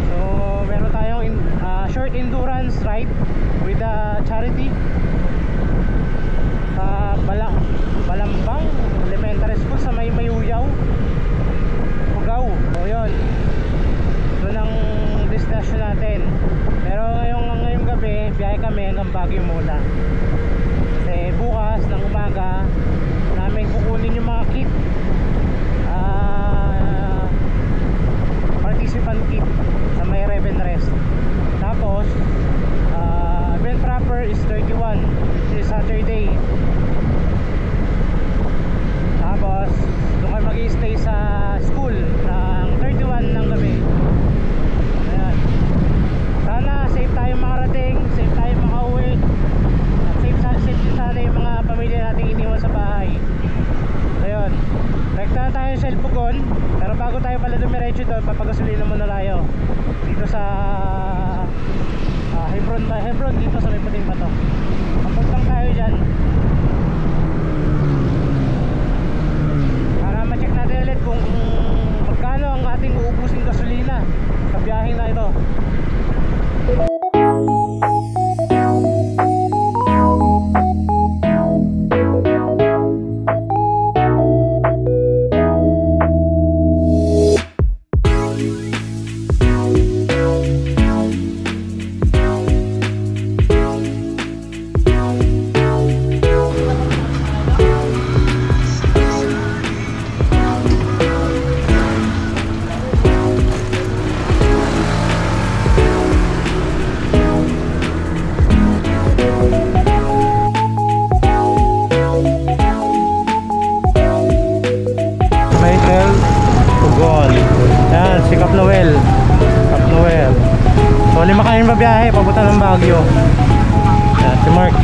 So meron tayong short endurance ride with the charity sa Balambang Elementary School sa Mayuyaw, Pugaw. So yun, doon ang destination natin. Pero ngayong gabi biyahe kami hanggang Baguio muna, kasi bukas ng umaga namin kukunin yung mga kit, participant kit sa may Raven Rest. Tapos event proper is 31, which is Saturday. Tapos doon kayo mag-i-stay sa school ng 31 ng gabi. Ayan. Sana safe tayo makarating, safe tayo makauwi, safe din sana yung mga pamilya nating iniwan sa bahay. Ayun, rekta na tayo sa Elpugon. Pero bago tayo pala dumiretso doon, papagasolina muna tayo dito sa Hebron, dito sa may puting bato. Papuntang tayo dyan para ma-check natin ulit kung magkano ang ating uubusing gasolina sa biyaheng na ito. Yan, si Cap Noel. So 5 kami babiyahe papunta ng Baguio. Yan, si Mark.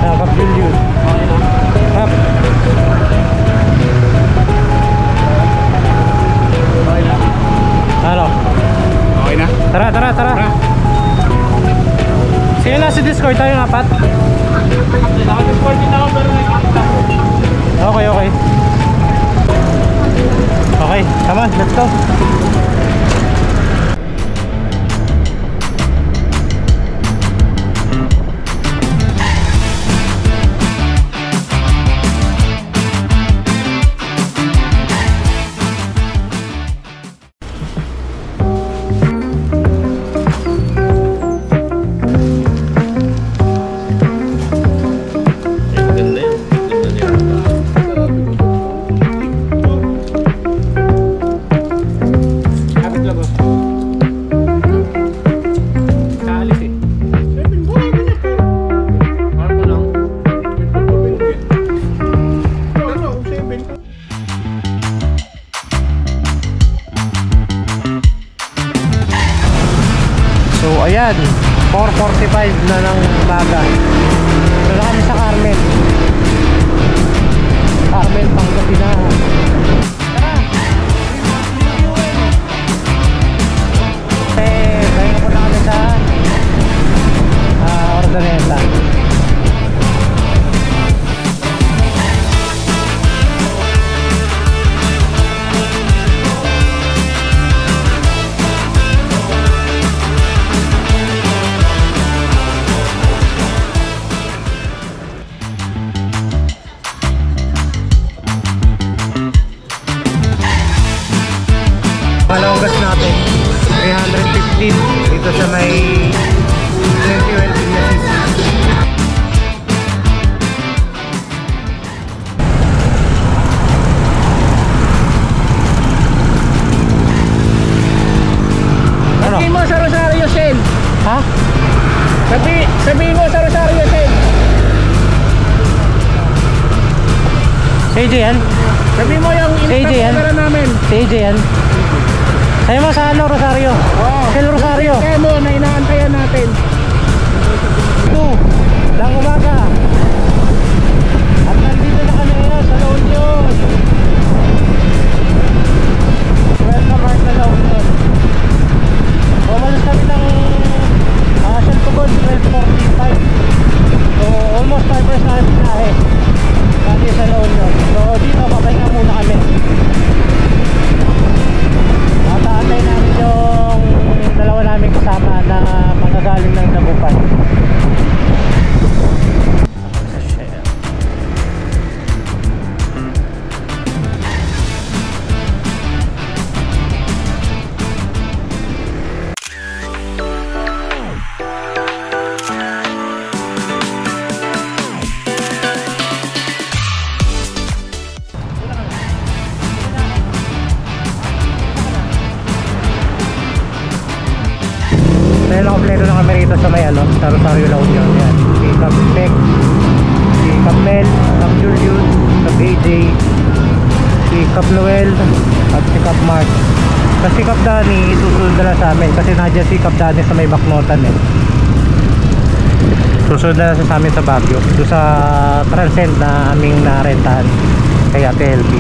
Yan, Cap Julius. Cap. Ano? Okay na? Tara. Sige na si Discord tayo ng 4. Naka-Discord din ako pero nakikita. Okay. Okay, come on, let's go. Ayan, 4:45 na ng umaga. Ito na kami sa Carmen, Pangasinan. Tara! Kaya na po na kami sa Ordaneta. Malawang gas natin 315 dito sa may 20 na cc. Sabihin mo sa Rosario Shell. Ha? Sabihin mo sa Rosario Shell. Si AJ yan? Sabihin mo yung Instagram namin. Si AJ yan? Sabi mo sa Rosario? Oo. Shell Rosario. Kaya mo na inaantayan natin. 2 ng umaga. At nandito na kami ngayon sa La Union. 12 na March na La Union. Umalis kami ng Shell Pugon 12:45. So almost 5 hours na kami pinahe. Dati sa La Union. So dito papahinga muna kami. Bale na kompleto na kami rito sa may ano, sa Rosario La Union. Yan. Si Cap Tech, si Cap Mel, Cap Julius, Cap AJ, si Cap Noel, at si Cap Mark. Kasi Cap Dani, susunod na lang sa amin. Kasi nadya si Cap Dani sa may Baknotan eh. Susunod na lang sa amin sa Baguio. Doon sa Transcend na aming narentahan. Kaya TLB.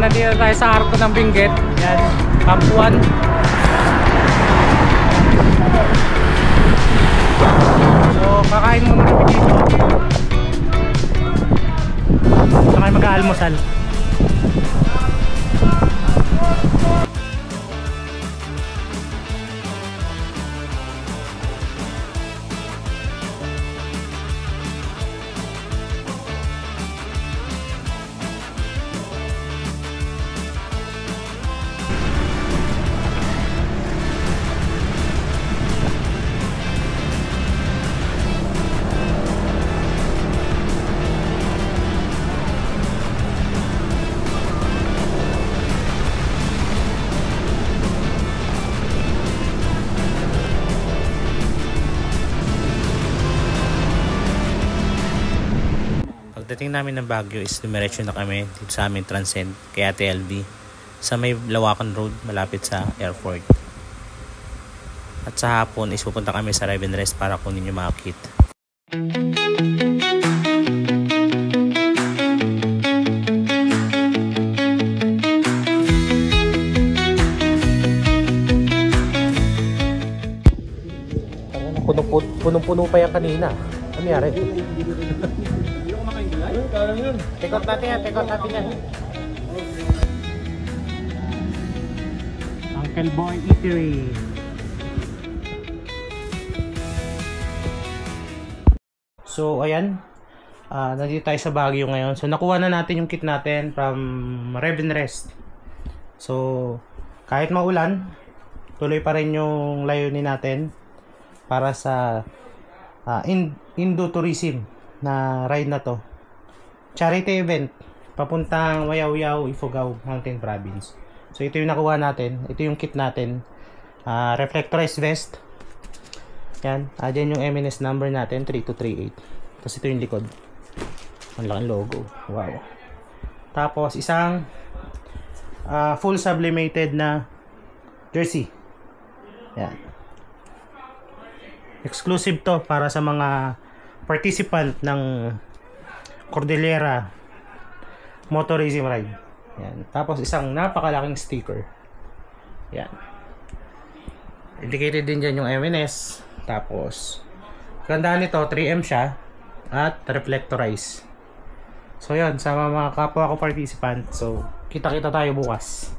Nandito tayo sa Arco ng Benguet. Yan, Camp 1. So, kakain muna kami dito. Saka mag-aalmusal. Pagdating namin ng Baguio is dumiretso na kami dito sa aming Transcend kaya TLB sa may Lawakan Road malapit sa airport. At sa hapon is pupunta kami sa Ride and Rest para kunin yung mga kit. Punong-puno pa yan kanina. Ano yari? Take out natin yan, take out natin yan. Uncle Boy Eatery. So ayan, nandito tayo sa Baguio ngayon. So nakuha na natin yung kit natin from Ride and Rest. So kahit maulan, tuloy pa rin yung layunin natin para sa Indo Tourism na ride na to. Charity event papuntang Wayaw-Yaw, Ifugao Mountain Province. So ito yung nakuha natin, ito yung kit natin. Reflectorized vest. Yan, dyan yung MNS number natin 3238. Tapos ito yung likod. Ang laking logo. Wow. Tapos isang full sublimated na jersey. Yan. Exclusive to para sa mga participant ng Cordillera Motorism Ride. Yan. Tapos isang napakalaking sticker. Yan. Indicated din dyan yung MNS. Tapos gandaan nito 3M siya at reflectorize. So yun, sa mga kapwa ko participant. So kita-kita tayo bukas.